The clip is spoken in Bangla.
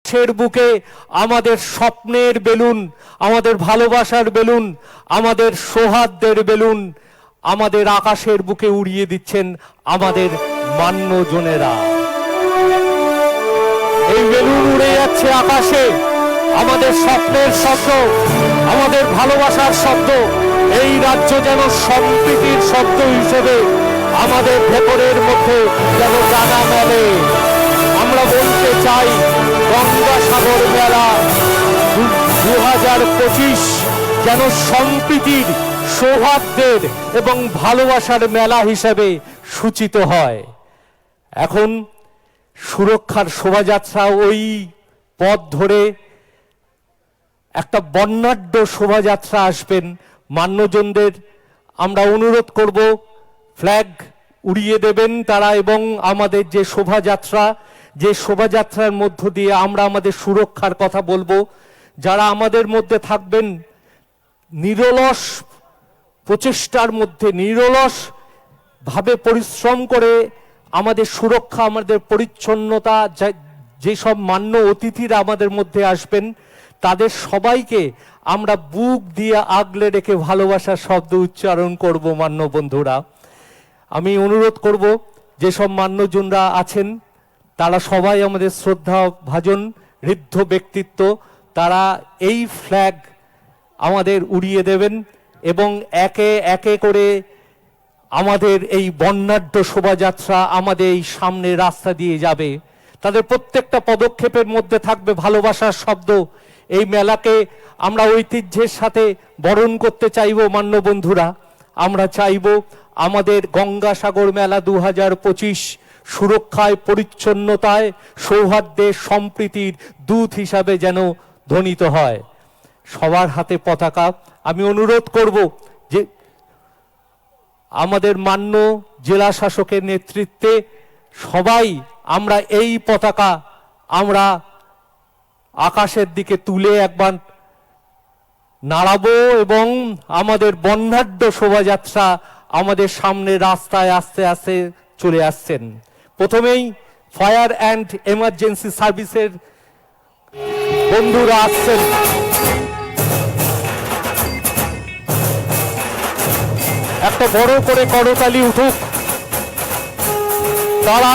আকাশের বুকে আমাদের স্বপ্নের বেলুন, আমাদের ভালোবাসার বেলুন, আমাদের সৌহার্দ্যের বেলুন আমাদের আকাশের বুকে উড়িয়ে দিচ্ছেন আমাদের মান্যজনেরা। এই বেলুন উড়ে যাচ্ছে আকাশে, আমাদের স্বপ্নের শব্দ, আমাদের ভালোবাসার শব্দ। এই রাজ্য যেন সম্প্রীতির শব্দ হিসেবে আমাদের ভেতরের মধ্যে যেন জানা মেলে। আমরা বলতে চাই গঙ্গাসাগর মেলা 2025 যেন সম্প্রীতির, সৌহার্দ্যের এবং ভালোবাসার মেলা হিসেবে সূচিত হয়। এখন সুরক্ষার শোভাযাত্রা ওই পথ ধরে একটা বর্ণাঢ্য শোভাযাত্রা আসবেন। মান্যজনদের আমরা অনুরোধ করব ফ্ল্যাগ উড়িয়ে দেবেন তারা, এবং আমাদের যে শোভাযাত্রার মধ্য দিয়ে আমরা আমাদের সুরক্ষার কথা বলবো। যারা আমাদের মধ্যে থাকবেন নিরলস প্রচেষ্টার মধ্যে, নিরলস ভাবে পরিশ্রম করে আমাদের সুরক্ষা, আমাদের পরিচ্ছন্নতা, যেসব মান্য অতিথিরা আমাদের মধ্যে আসবেন তাদের সবাইকে আমরা বুক দিয়ে আগলে রেখে ভালোবাসার শব্দ উচ্চারণ করব। মান্য বন্ধুরা, আমি অনুরোধ করব যেসব মান্যজনরা আছেন তারা সবাই আমাদের শ্রদ্ধা ভাজন ঋদ্ধ ব্যক্তিত্ব, তারা এই ফ্ল্যাগ আমাদের উড়িয়ে দেবেন এবং একে একে করে আমাদের এই বর্ণাঢ্য শোভাযাত্রা আমাদের এই সামনে রাস্তা দিয়ে যাবে। তাদের প্রত্যেকটা পদক্ষেপের মধ্যে থাকবে ভালোবাসার শব্দ। এই মেলাকে আমরা ঐতিহ্যের সাথে বরণ করতে চাইব। মান্য বন্ধুরা, আমরা চাইব আমাদের গঙ্গাসাগর মেলা 2025 সুরক্ষায়, পরিচ্ছন্নতায়, সৌহার্দ্যে, সম্প্রীতির দূত হিসাবে যেন ধ্বনিত হয়। সবার হাতে পতাকা। আমি অনুরোধ করব যে আমাদের মান্য জেলা শাসকের নেতৃত্বে সবাই আমরা এই পতাকা আমরা আকাশের দিকে তুলে একবার নাড়াবো এবং আমাদের বর্ণাঢ্য শোভাযাত্রা আমাদের সামনে রাস্তায় আস্তে আস্তে চলে আসছেন। প্রথমেই ফায়ার অ্যান্ড এমার্জেন্সি সার্ভিসের বন্ধুরা আসছেন। একটা বড় করে করতালি উঠুক। তারা